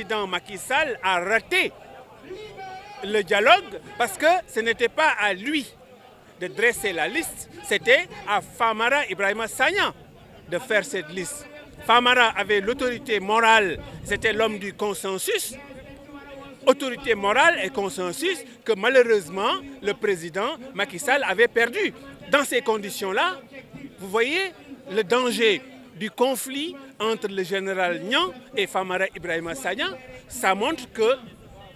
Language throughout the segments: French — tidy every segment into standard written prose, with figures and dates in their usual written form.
président Macky Sall a raté le dialogue parce que ce n'était pas à lui de dresser la liste, c'était à Famara Ibrahima Sagna de faire cette liste. Famara avait l'autorité morale, c'était l'homme du consensus, autorité morale et consensus que malheureusement le président Macky Sall avait perdu. Dans ces conditions-là, vous voyez le danger du conflit entre le général Niang et Famara Ibrahima Sagna. Ça montre que,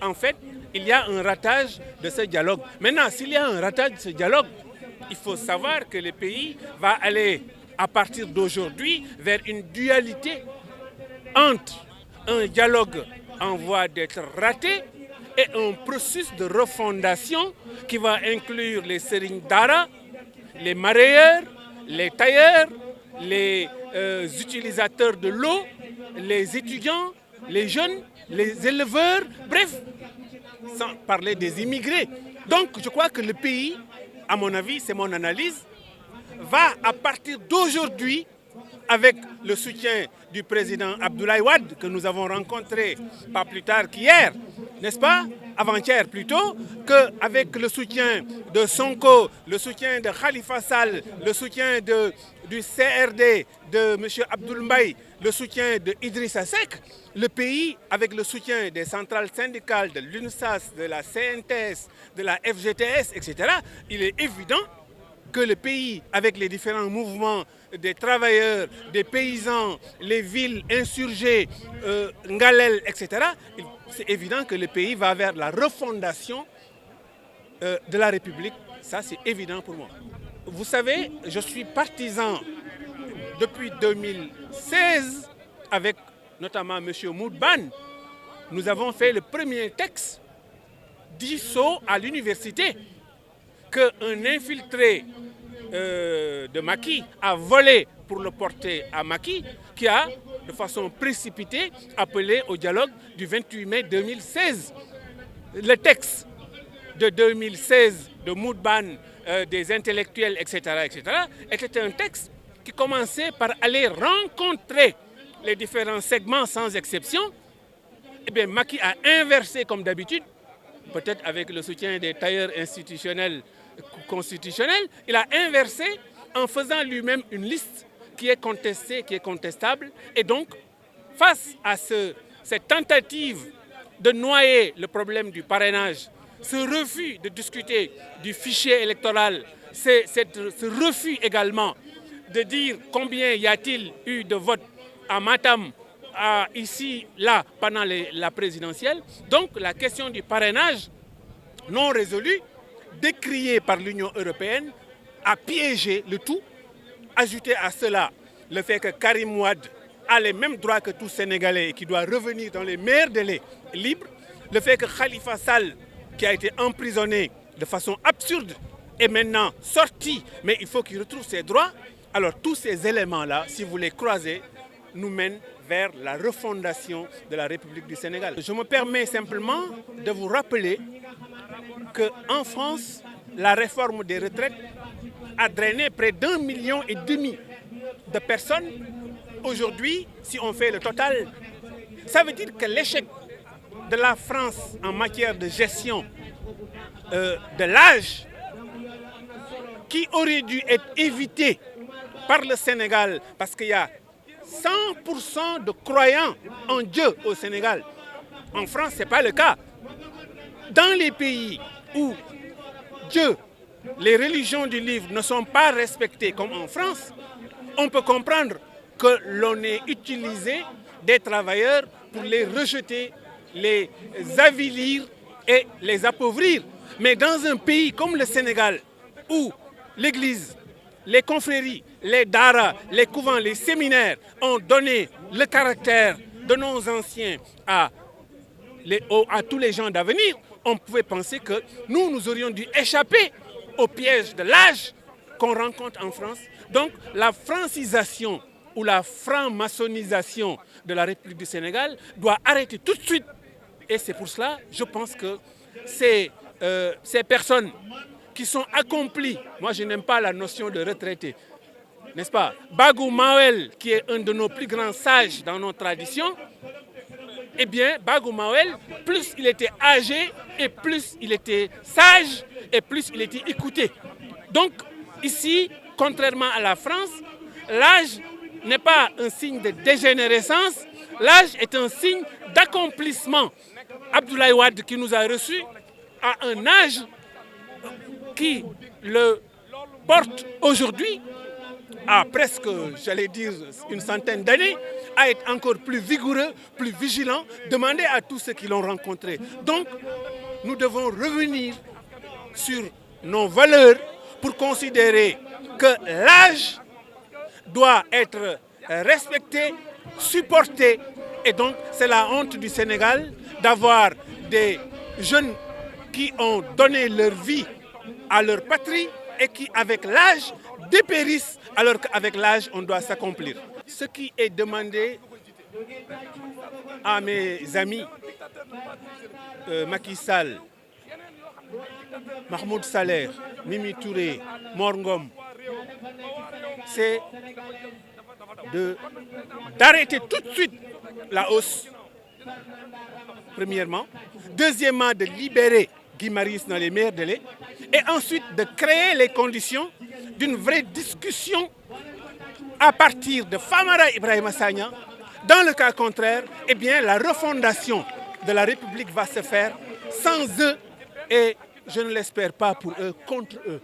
en fait, il y a un ratage de ce dialogue. Maintenant, s'il y a un ratage de ce dialogue, il faut savoir que le pays va aller, à partir d'aujourd'hui, vers une dualité entre un dialogue en voie d'être raté et un processus de refondation qui va inclure les Serigne Dara, les mareyeurs, les tailleurs, les utilisateurs de l'eau, les étudiants, les jeunes, les éleveurs, bref, sans parler des immigrés. Donc je crois que le pays, à mon avis, c'est mon analyse, va à partir d'aujourd'hui, avec le soutien du président Abdoulaye Wade, que nous avons rencontré pas plus tard qu'hier, n'est-ce pas, avant-hier plutôt, qu'avec le soutien de Sonko, le soutien de Khalifa Sall, le soutien du CRD, de M. Abdoul Mbaye, le soutien de Idrissa Seck, le pays, avec le soutien des centrales syndicales, de l'UNSAS, de la CNTS, de la FGTS, etc., il est évident que le pays, avec les différents mouvements des travailleurs, des paysans, les villes insurgées, Ngalel, etc., c'est évident que le pays va vers la refondation de la République. Ça, c'est évident pour moi. Vous savez, je suis partisan depuis 2016 avec notamment M. Moudban. Nous avons fait le premier texte d'ISO à l'université qu'un infiltré de Macky a volé pour le porter à Macky, qui a, de façon précipitée, appelé au dialogue du 28 mai 2016. Le texte de 2016 de Moudban, des intellectuels, etc., était un texte qui commençait par aller rencontrer les différents segments sans exception. Eh bien, Macky a inversé comme d'habitude, peut-être avec le soutien des tailleurs institutionnels, constitutionnels, il a inversé en faisant lui-même une liste qui est contestée, qui est contestable. Et donc, face à cette tentative de noyer le problème du parrainage, ce refus de discuter du fichier électoral, ce refus également de dire combien y a-t-il eu de votes à Matam, ici, là, pendant la présidentielle. Donc, la question du parrainage non résolue, décriée par l'Union européenne, a piégé le tout. Ajouter à cela le fait que Karim Wade a les mêmes droits que tout Sénégalais et qui doit revenir dans les meilleurs délais libres. Le fait que Khalifa Sall, qui a été emprisonné de façon absurde, est maintenant sorti, mais il faut qu'il retrouve ses droits. Alors tous ces éléments-là, si vous les croisez, nous mènent vers la refondation de la République du Sénégal. Je me permets simplement de vous rappeler qu'en France, la réforme des retraites a drainé près d'1,5 million de personnes. Aujourd'hui, si on fait le total, ça veut dire que l'échec de la France en matière de gestion de l'âge, qui aurait dû être évité par le Sénégal, parce qu'il y a 100% de croyants en Dieu au Sénégal. En France, ce n'est pas le cas. Dans les pays où Dieu, les religions du livre ne sont pas respectées comme en France, on peut comprendre que l'on ait utilisé des travailleurs pour les rejeter, les avilir et les appauvrir. Mais dans un pays comme le Sénégal, où l'Église, les confréries, les daras, les couvents, les séminaires ont donné le caractère de nos anciens à tous les gens d'avenir, on pouvait penser que nous aurions dû échapper au piège de l'âge qu'on rencontre en France. Donc la francisation ou la franc-maçonnisation de la République du Sénégal doit arrêter tout de suite. Et c'est pour cela, je pense que ces personnes qui sont accomplies, moi je n'aime pas la notion de retraité, n'est-ce pas? Bagou Mawel, qui est un de nos plus grands sages dans nos traditions, eh bien, Bagou Mawel, plus il était âgé et plus il était sage et plus il était écouté. Donc, ici, contrairement à la France, l'âge n'est pas un signe de dégénérescence, l'âge est un signe d'accomplissement. Abdoulaye Wade, qui nous a reçus, a un âge qui le porte aujourd'hui à presque, j'allais dire, une centaine d'années, à être encore plus vigoureux, plus vigilant, demander à tous ceux qui l'ont rencontré. Donc, nous devons revenir sur nos valeurs pour considérer que l'âge doit être respecté, supporté. Et donc, c'est la honte du Sénégal d'avoir des jeunes qui ont donné leur vie à leur patrie et qui, avec l'âge, dépérissent alors qu'avec l'âge, on doit s'accomplir. Ce qui est demandé à mes amis Macky Sall, Mahmoud Saleh, Mimi Touré, Mor Ngom, c'est d'arrêter tout de suite la hausse, premièrement. Deuxièmement, de libérer Guy Marius dans les meilleurs délais. Et ensuite, de créer les conditions d'une vraie discussion à partir de Famara Ibrahima Sagna. Dans le cas contraire, eh bien, la refondation de la République va se faire sans eux et, je ne l'espère pas pour eux, contre eux.